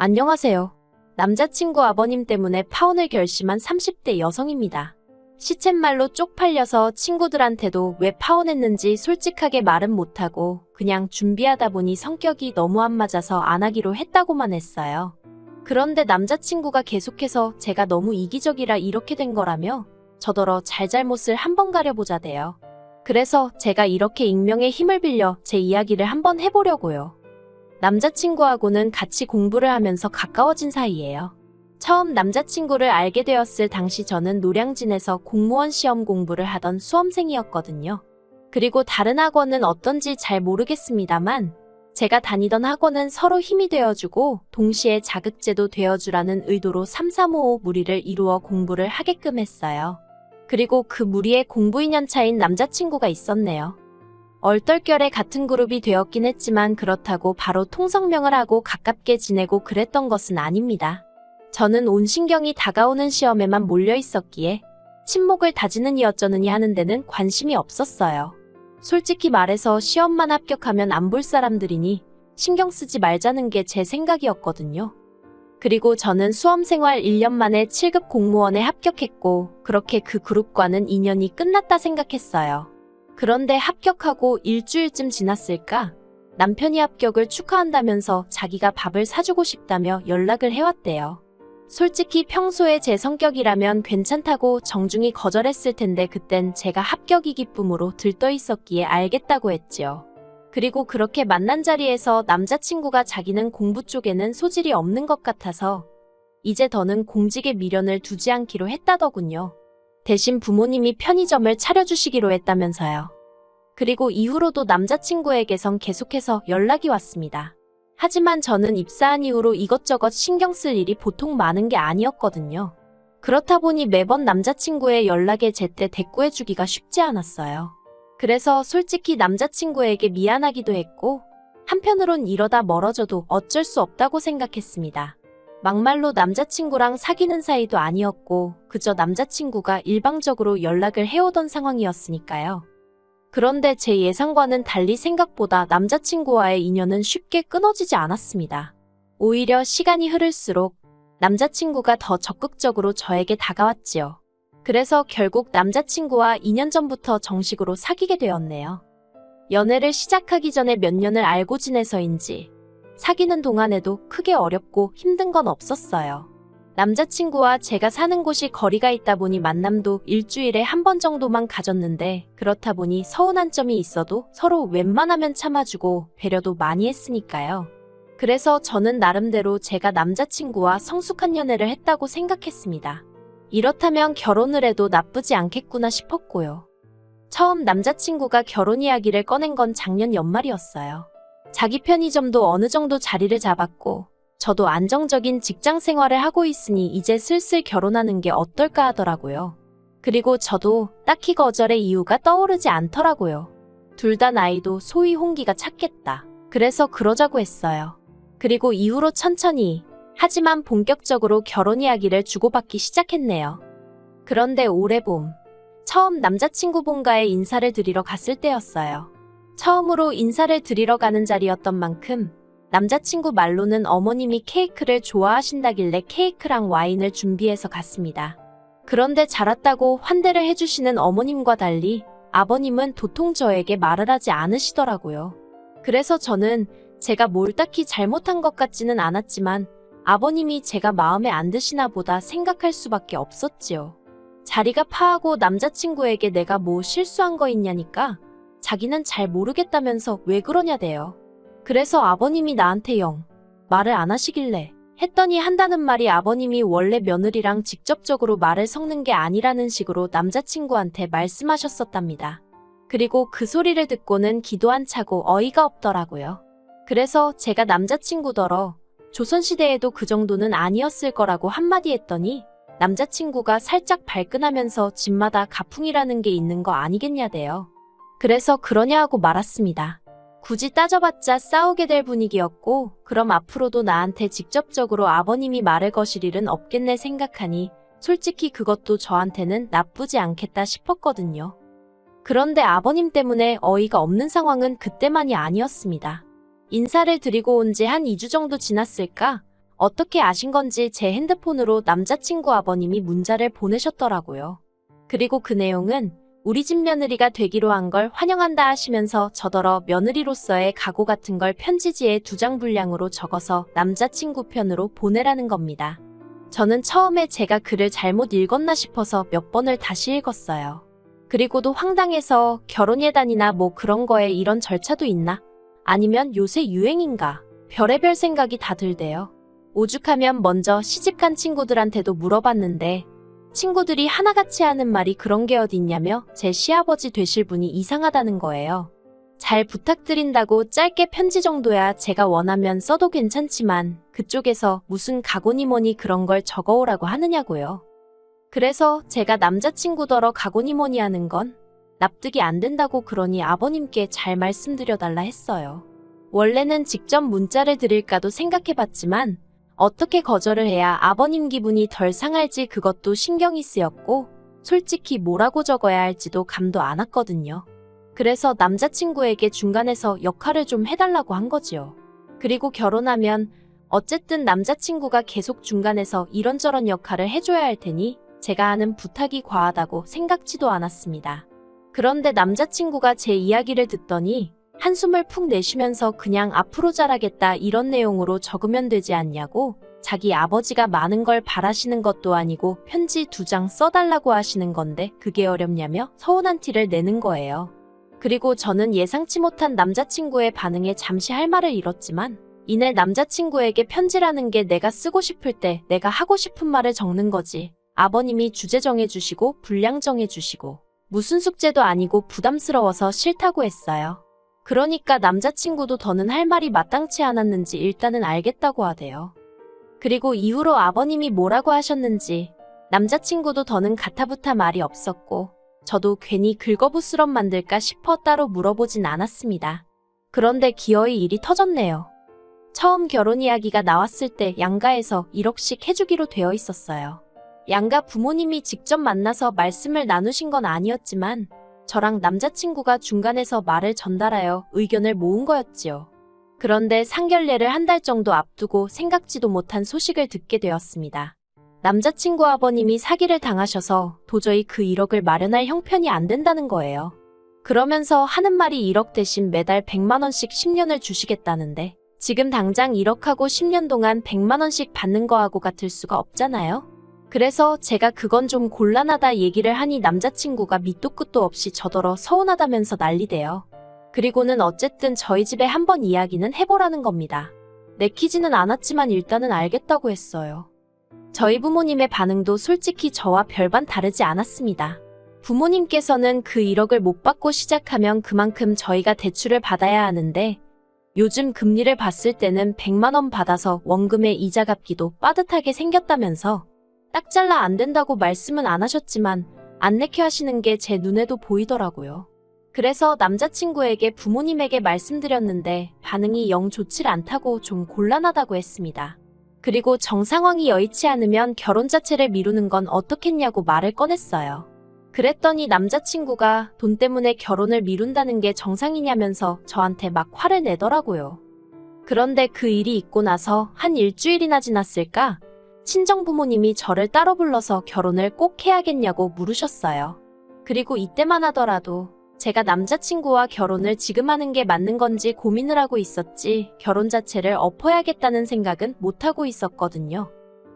안녕하세요. 남자친구 아버님 때문에 파혼을 결심한 30대 여성입니다. 시쳇말로 쪽팔려서 친구들한테도 왜 파혼했는지 솔직하게 말은 못하고 그냥 준비하다 보니 성격이 너무 안 맞아서 안 하기로 했다고만 했어요. 그런데 남자친구가 계속해서 제가 너무 이기적이라 이렇게 된 거라며 저더러 잘잘못을 한번 가려보자대요. 그래서 제가 이렇게 익명의 힘을 빌려 제 이야기를 한번 해보려고요. 남자친구하고는 같이 공부를 하면서 가까워진 사이예요. 처음 남자친구를 알게 되었을 당시 저는 노량진에서 공무원 시험 공부를 하던 수험생이었거든요. 그리고 다른 학원은 어떤지 잘 모르겠습니다만 제가 다니던 학원은 서로 힘이 되어주고 동시에 자극제도 되어주라는 의도로 3-3-5-5 무리를 이루어 공부를 하게끔 했어요. 그리고 그 무리에 공부 2년 차인 남자친구가 있었네요. 얼떨결에 같은 그룹이 되었긴 했지만 그렇다고 바로 통성명을 하고 가깝게 지내고 그랬던 것은 아닙니다. 저는 온 신경이 다가오는 시험에만 몰려 있었기에 친목을 다지느니 어쩌느니 하는 데는 관심이 없었어요. 솔직히 말해서 시험만 합격하면 안 볼 사람들이니 신경 쓰지 말자는 게 제 생각이었거든요. 그리고 저는 수험생활 1년 만에 7급 공무원에 합격했고 그렇게 그 그룹과는 인연이 끝났다 생각했어요. 그런데 합격하고 일주일쯤 지났을까? 남편이 합격을 축하한다면서 자기가 밥을 사주고 싶다며 연락을 해왔대요. 솔직히 평소에 제 성격이라면 괜찮다고 정중히 거절했을 텐데 그땐 제가 합격이 기쁨으로 들떠 있었기에 알겠다고 했지요. 그리고 그렇게 만난 자리에서 남자친구가 자기는 공부 쪽에는 소질이 없는 것 같아서 이제 더는 공직에 미련을 두지 않기로 했다더군요. 대신 부모님이 편의점을 차려주시기로 했다면서요. 그리고 이후로도 남자친구에게선 계속해서 연락이 왔습니다. 하지만 저는 입사한 이후로 이것저것 신경 쓸 일이 보통 많은 게 아니었거든요. 그렇다 보니 매번 남자친구의 연락에 제때 대꾸해주기가 쉽지 않았어요. 그래서 솔직히 남자친구에게 미안하기도 했고 한편으론 이러다 멀어져도 어쩔 수 없다고 생각했습니다. 막말로 남자친구랑 사귀는 사이도 아니었고 그저 남자친구가 일방적으로 연락을 해오던 상황이었으니까요. 그런데 제 예상과는 달리 생각보다 남자친구와의 인연은 쉽게 끊어지지 않았습니다. 오히려 시간이 흐를수록 남자친구가 더 적극적으로 저에게 다가왔지요. 그래서 결국 남자친구와 2년 전부터 정식으로 사귀게 되었네요. 연애를 시작하기 전에 몇 년을 알고 지내서인지 사귀는 동안에도 크게 어렵고 힘든 건 없었어요. 남자친구와 제가 사는 곳이 거리가 있다 보니 만남도 일주일에 한 번 정도만 가졌는데 그렇다 보니 서운한 점이 있어도 서로 웬만하면 참아주고 배려도 많이 했으니까요. 그래서 저는 나름대로 제가 남자친구와 성숙한 연애를 했다고 생각했습니다. 이렇다면 결혼을 해도 나쁘지 않겠구나 싶었고요. 처음 남자친구가 결혼 이야기를 꺼낸 건 작년 연말이었어요. 자기 편의점도 어느 정도 자리를 잡았고 저도 안정적인 직장 생활을 하고 있으니 이제 슬슬 결혼하는 게 어떨까 하더라고요. 그리고 저도 딱히 거절의 이유가 떠오르지 않더라고요. 둘 다 나이도 소위 홍기가 찼겠다. 그래서 그러자고 했어요. 그리고 이후로 천천히 하지만 본격적으로 결혼 이야기를 주고받기 시작했네요. 그런데 올해 봄 처음 남자친구 본가에 인사를 드리러 갔을 때였어요. 처음으로 인사를 드리러 가는 자리였던 만큼 남자친구 말로는 어머님이 케이크를 좋아하신다길래 케이크랑 와인을 준비해서 갔습니다. 그런데 잘 왔다고 환대를 해주시는 어머님과 달리 아버님은 도통 저에게 말을 하지 않으시더라고요. 그래서 저는 제가 뭘 딱히 잘못한 것 같지는 않았지만 아버님이 제가 마음에 안 드시나 보다 생각할 수밖에 없었지요. 자리가 파하고 남자친구에게 내가 뭐 실수한 거 있냐니까 자기는 잘 모르겠다면서 왜 그러냐대요. 그래서 아버님이 나한테 영 말을 안 하시길래 했더니 한다는 말이 아버님이 원래 며느리랑 직접적으로 말을 섞는 게 아니라는 식으로 남자친구한테 말씀하셨었답니다. 그리고 그 소리를 듣고는 기도 안 차고 어이가 없더라고요. 그래서 제가 남자친구더러 조선시대에도 그 정도는 아니었을 거라고 한마디 했더니 남자친구가 살짝 발끈하면서 집마다 가풍이라는 게 있는 거 아니겠냐대요. 그래서 그러냐 하고 말았습니다. 굳이 따져봤자 싸우게 될 분위기였고 그럼 앞으로도 나한테 직접적으로 아버님이 말을 거실 일은 없겠네 생각하니 솔직히 그것도 저한테는 나쁘지 않겠다 싶었거든요. 그런데 아버님 때문에 어이가 없는 상황은 그때만이 아니었습니다. 인사를 드리고 온 지 한 2주 정도 지났을까? 어떻게 아신 건지 제 핸드폰으로 남자친구 아버님이 문자를 보내셨더라고요. 그리고 그 내용은 우리 집 며느리가 되기로 한 걸 환영한다 하시면서 저더러 며느리로서의 각오 같은 걸 편지지에 2장 분량으로 적어서 남자친구 편으로 보내라는 겁니다. 저는 처음에 제가 글을 잘못 읽었나 싶어서 몇 번을 다시 읽었어요. 그리고도 황당해서 결혼 예단이나 뭐 그런 거에 이런 절차도 있나? 아니면 요새 유행인가? 별의별 생각이 다 들대요. 오죽하면 먼저 시집간 친구들한테도 물어봤는데 친구들이 하나같이 하는 말이 그런 게 어딨냐며 제 시아버지 되실 분이 이상하다는 거예요. 잘 부탁드린다고 짧게 편지 정도야 제가 원하면 써도 괜찮지만 그쪽에서 무슨 각오니 뭐니 그런 걸 적어오라고 하느냐고요. 그래서 제가 남자친구더러 각오니 뭐니 하는 건 납득이 안 된다고 그러니 아버님께 잘 말씀드려달라 했어요. 원래는 직접 문자를 드릴까도 생각해봤지만 어떻게 거절을 해야 아버님 기분이 덜 상할지 그것도 신경이 쓰였고 솔직히 뭐라고 적어야 할지도 감도 안 왔거든요. 그래서 남자친구에게 중간에서 역할을 좀 해달라고 한 거지요. 그리고 결혼하면 어쨌든 남자친구가 계속 중간에서 이런저런 역할을 해줘야 할 테니 제가 하는 부탁이 과하다고 생각지도 않았습니다. 그런데 남자친구가 제 이야기를 듣더니 한숨을 푹 내쉬면서 그냥 앞으로 잘하겠다 이런 내용으로 적으면 되지 않냐고 자기 아버지가 많은 걸 바라시는 것도 아니고 편지 2장 써달라고 하시는 건데 그게 어렵냐며 서운한 티를 내는 거예요. 그리고 저는 예상치 못한 남자친구의 반응에 잠시 할 말을 잃었지만 이내 남자친구에게 편지라는 게 내가 쓰고 싶을 때 내가 하고 싶은 말을 적는 거지. 아버님이 주제 정해주시고 분량 정해주시고 무슨 숙제도 아니고 부담스러워서 싫다고 했어요. 그러니까 남자친구도 더는 할 말이 마땅치 않았는지 일단은 알겠다고 하대요. 그리고 이후로 아버님이 뭐라고 하셨는지 남자친구도 더는 가타부타 말이 없었고 저도 괜히 긁어부스럼 만들까 싶어 따로 물어보진 않았습니다. 그런데 기어이 일이 터졌네요. 처음 결혼 이야기가 나왔을 때 양가에서 1억씩 해주기로 되어 있었어요. 양가 부모님이 직접 만나서 말씀을 나누신 건 아니었지만 저랑 남자친구가 중간에서 말을 전달하여 의견을 모은 거였지요. 그런데 상견례를 1달 정도 앞두고 생각지도 못한 소식을 듣게 되었습니다. 남자친구 아버님이 사기를 당하셔서 도저히 그 1억을 마련할 형편이 안 된다는 거예요. 그러면서 하는 말이 1억 대신 매달 100만 원씩 10년을 주시겠다는데 지금 당장 1억하고 10년 동안 100만 원씩 받는 거하고 같을 수가 없잖아요. 그래서 제가 그건 좀 곤란하다 얘기를 하니 남자친구가 밑도 끝도 없이 저더러 서운하다면서 난리대요. 그리고는 어쨌든 저희 집에 한번 이야기는 해보라는 겁니다. 내키지는 않았지만 일단은 알겠다고 했어요. 저희 부모님의 반응도 솔직히 저와 별반 다르지 않았습니다. 부모님께서는 그 1억을 못 받고 시작하면 그만큼 저희가 대출을 받아야 하는데 요즘 금리를 봤을 때는 100만 원 받아서 원금의 이자 갚기도 빠듯하게 생겼다면서 딱 잘라 안 된다고 말씀은 안 하셨지만 안 내켜 하시는 게 제 눈에도 보이더라고요. 그래서 남자친구에게 부모님에게 말씀드렸는데 반응이 영 좋질 않다고 좀 곤란하다고 했습니다. 그리고 정상황이 여의치 않으면 결혼 자체를 미루는 건 어떻겠냐고 말을 꺼냈어요. 그랬더니 남자친구가 돈 때문에 결혼을 미룬다는 게 정상이냐면서 저한테 막 화를 내더라고요. 그런데 그 일이 있고 나서 한 일주일이나 지났을까? 친정부모님이 저를 따로 불러서 결혼을 꼭 해야겠냐고 물으셨어요. 그리고 이때만 하더라도 제가 남자친구와 결혼을 지금 하는 게 맞는 건지 고민을 하고 있었지 결혼 자체를 엎어야겠다는 생각은 못하고 있었거든요.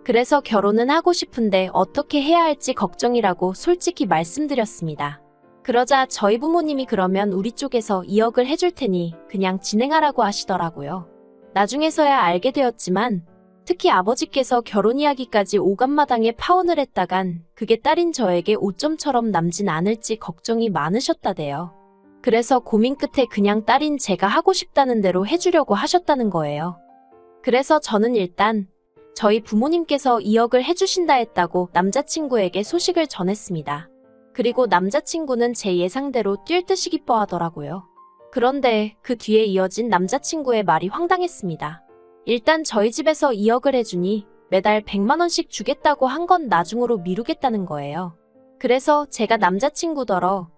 그래서 결혼은 하고 싶은데 어떻게 해야 할지 걱정이라고 솔직히 말씀드렸습니다. 그러자 저희 부모님이 그러면 우리 쪽에서 2억을 해줄 테니 그냥 진행하라고 하시더라고요. 나중에서야 알게 되었지만 특히 아버지께서 결혼 이야기까지 오감마당에 파혼을 했다간 그게 딸인 저에게 오점처럼 남진 않을지 걱정이 많으셨다대요. 그래서 고민 끝에 그냥 딸인 제가 하고 싶다는 대로 해주려고 하셨다는 거예요. 그래서 저는 일단 저희 부모님께서 2억을 해주신다 했다고 남자친구에게 소식을 전했습니다. 그리고 남자친구는 제 예상대로 뛸 듯이 기뻐하더라고요. 그런데 그 뒤에 이어진 남자친구의 말이 황당했습니다. 일단 저희 집에서 2억을 해주니 매달 100만 원씩 주겠다고 한 건 나중으로 미루겠다는 거예요. 그래서 제가 남자친구더러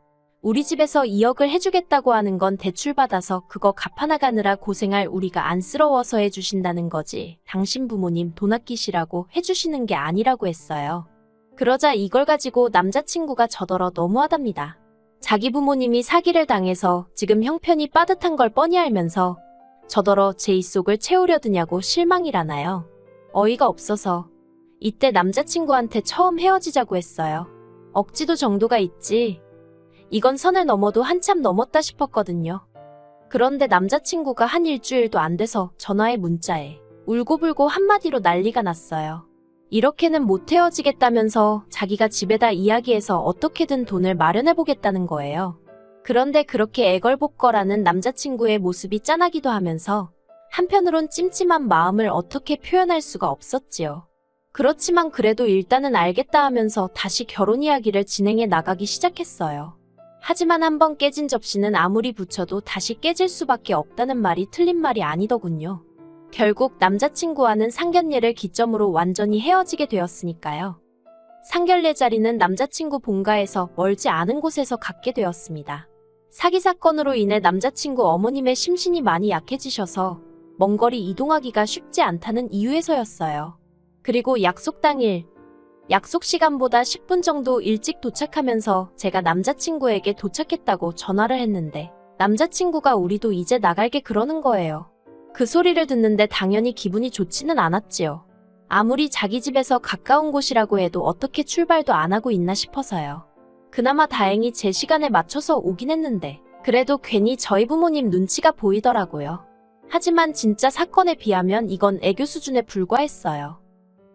우리 집에서 2억을 해주겠다고 하는 건 대출받아서 그거 갚아나가느라 고생할 우리가 안쓰러워서 해주신다는 거지. 당신 부모님 돈 아끼시라고 해주시는 게 아니라고 했어요. 그러자 이걸 가지고 남자친구가 저더러 너무하답니다. 자기 부모님이 사기를 당해서 지금 형편이 빠듯한 걸 뻔히 알면서 저더러 제 입속을 채우려 드냐고 실망이라나요. 어이가 없어서 이때 남자친구한테 처음 헤어지자고 했어요. 억지도 정도가 있지. 이건 선을 넘어도 한참 넘었다 싶었거든요. 그런데 남자친구가 한 일주일도 안 돼서 전화에 문자에 울고불고 한마디로 난리가 났어요. 이렇게는 못 헤어지겠다면서 자기가 집에다 이야기해서 어떻게든 돈을 마련해보겠다는 거예요. 그런데 그렇게 애걸복걸하는 남자친구의 모습이 짠하기도 하면서 한편으론 찜찜한 마음을 어떻게 표현할 수가 없었지요. 그렇지만 그래도 일단은 알겠다 하면서 다시 결혼 이야기를 진행해 나가기 시작했어요. 하지만 한번 깨진 접시는 아무리 붙여도 다시 깨질 수밖에 없다는 말이 틀린 말이 아니더군요. 결국 남자친구와는 상견례를 기점으로 완전히 헤어지게 되었으니까요. 상견례 자리는 남자친구 본가에서 멀지 않은 곳에서 갖게 되었습니다. 사기 사건으로 인해 남자친구 어머님의 심신이 많이 약해지셔서 먼 거리 이동하기가 쉽지 않다는 이유에서였어요. 그리고 약속 당일, 약속 시간보다 10분 정도 일찍 도착하면서 제가 남자친구에게 도착했다고 전화를 했는데 남자친구가 우리도 이제 나갈게 그러는 거예요. 그 소리를 듣는데 당연히 기분이 좋지는 않았지요. 아무리 자기 집에서 가까운 곳이라고 해도 어떻게 출발도 안 하고 있나 싶어서요. 그나마 다행히 제 시간에 맞춰서 오긴 했는데 그래도 괜히 저희 부모님 눈치가 보이더라고요. 하지만 진짜 사건에 비하면 이건 애교 수준에 불과했어요.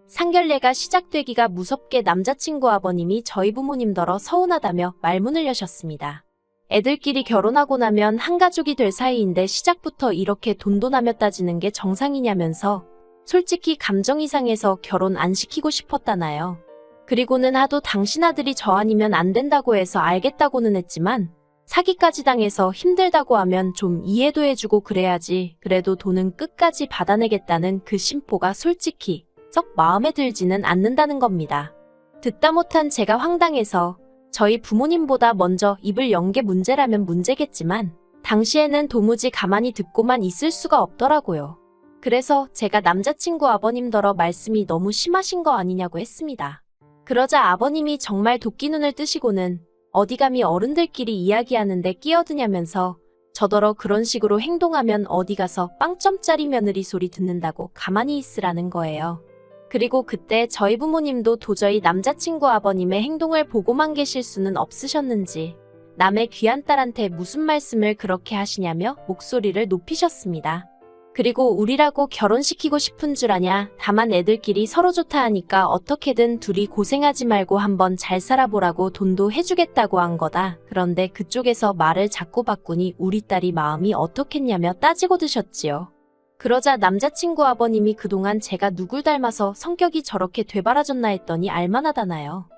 상견례가 시작되기가 무섭게 남자친구 아버님이 저희 부모님더러 서운하다며 말문을 여셨습니다. 애들끼리 결혼하고 나면 한 가족이 될 사이인데 시작부터 이렇게 돈돈하며 따지는 게 정상이냐면서 솔직히 감정이 상해서 결혼 안 시키고 싶었다나요. 그리고는 하도 당신 아들이 저 아니면 안 된다고 해서 알겠다고는 했지만 사기까지 당해서 힘들다고 하면 좀 이해도 해주고 그래야지. 그래도 돈은 끝까지 받아내겠다는 그 심보가 솔직히 썩 마음에 들지는 않는다는 겁니다. 듣다 못한 제가 황당해서 저희 부모님보다 먼저 입을 연 게 문제라면 문제겠지만 당시에는 도무지 가만히 듣고만 있을 수가 없더라고요. 그래서 제가 남자친구 아버님더러 말씀이 너무 심하신 거 아니냐고 했습니다. 그러자 아버님이 정말 도끼 눈을 뜨시고는 어디 감히 어른들끼리 이야기하는데 끼어드냐면서 저더러 그런 식으로 행동하면 어디 가서 빵점짜리 며느리 소리 듣는다고 가만히 있으라는 거예요. 그리고 그때 저희 부모님도 도저히 남자친구 아버님의 행동을 보고만 계실 수는 없으셨는지 남의 귀한 딸한테 무슨 말씀을 그렇게 하시냐며 목소리를 높이셨습니다. 그리고 우리라고 결혼시키고 싶은 줄 아냐. 다만 애들끼리 서로 좋다 하니까 어떻게든 둘이 고생하지 말고 한번 잘 살아보라고 돈도 해주겠다고 한 거다. 그런데 그쪽에서 말을 자꾸 바꾸니 우리 딸이 마음이 어떻겠냐며 따지고 드셨지요. 그러자 남자친구 아버님이 그동안 제가 누굴 닮아서 성격이 저렇게 되바라졌나 했더니 알만하다나요.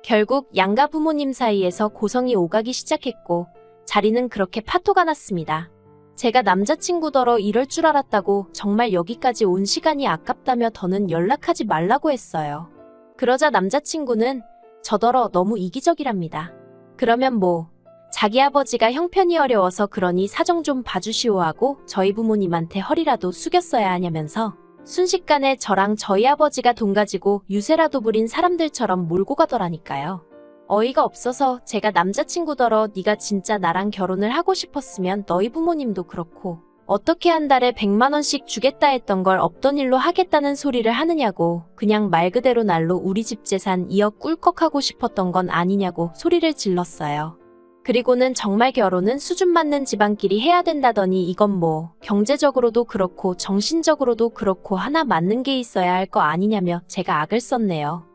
결국 양가 부모님 사이에서 고성이 오가기 시작했고 자리는 그렇게 파토가 났습니다. 제가 남자친구더러 이럴 줄 알았다고 정말 여기까지 온 시간이 아깝다며 더는 연락하지 말라고 했어요. 그러자 남자친구는 저더러 너무 이기적이랍니다. 그러면 뭐 자기 아버지가 형편이 어려워서 그러니 사정 좀 봐주시오 하고 저희 부모님한테 허리라도 숙였어야 하냐면서 순식간에 저랑 저희 아버지가 돈 가지고 유세라도 부린 사람들처럼 몰고 가더라니까요. 어이가 없어서 제가 남자친구더러 네가 진짜 나랑 결혼을 하고 싶었으면 너희 부모님도 그렇고 어떻게 한 달에 100만 원씩 주겠다 했던 걸 없던 일로 하겠다는 소리를 하느냐고 그냥 말 그대로 날로 우리 집 재산 2억 꿀꺽하고 싶었던 건 아니냐고 소리를 질렀어요. 그리고는 정말 결혼은 수준 맞는 집안끼리 해야 된다더니 이건 뭐 경제적으로도 그렇고 정신적으로도 그렇고 하나 맞는 게 있어야 할 거 아니냐며 제가 악을 썼네요.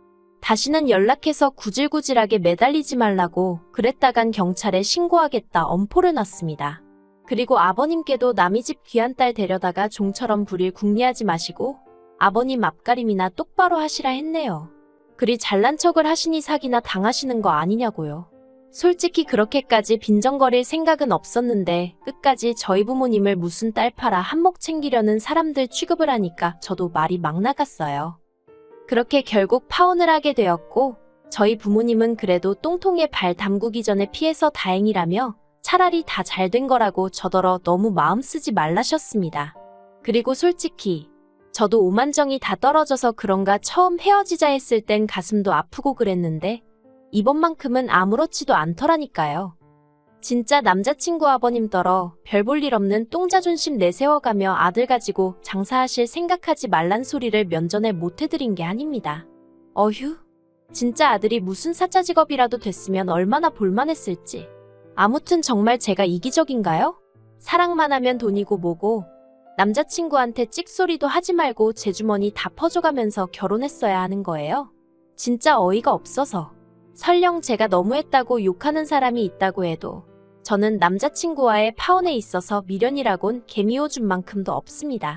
다시는 연락해서 구질구질하게 매달리지 말라고 그랬다간 경찰에 신고하겠다 엄포를 놨습니다. 그리고 아버님께도 남의 집 귀한 딸 데려다가 종처럼 부릴 궁리하지 마시고 아버님 앞가림이나 똑바로 하시라 했네요. 그리 잘난 척을 하시니 사기나 당하시는 거 아니냐고요. 솔직히 그렇게까지 빈정거릴 생각은 없었는데 끝까지 저희 부모님을 무슨 딸 팔아 한몫 챙기려는 사람들 취급을 하니까 저도 말이 막 나갔어요. 그렇게 결국 파혼을 하게 되었고 저희 부모님은 그래도 똥통에 발 담그기 전에 피해서 다행이라며 차라리 다 잘 된 거라고 저더러 너무 마음 쓰지 말라셨습니다. 그리고 솔직히 저도 오만정이 다 떨어져서 그런가 처음 헤어지자 했을 땐 가슴도 아프고 그랬는데 이번만큼은 아무렇지도 않더라니까요. 진짜 남자친구 아버님더러 별 볼 일 없는 똥자존심 내세워가며 아들 가지고 장사하실 생각하지 말란 소리를 면전에 못 해드린 게 아닙니다. 어휴, 진짜 아들이 무슨 사짜 직업이라도 됐으면 얼마나 볼만했을지. 아무튼 정말 제가 이기적인가요? 사랑만 하면 돈이고 뭐고 남자친구한테 찍소리도 하지 말고 제 주머니 다 퍼줘가면서 결혼했어야 하는 거예요? 진짜 어이가 없어서. 설령 제가 너무했다고 욕하는 사람이 있다고 해도 저는 남자친구와의 파혼에 있어서 미련이라곤 개미오줌만큼도 없습니다.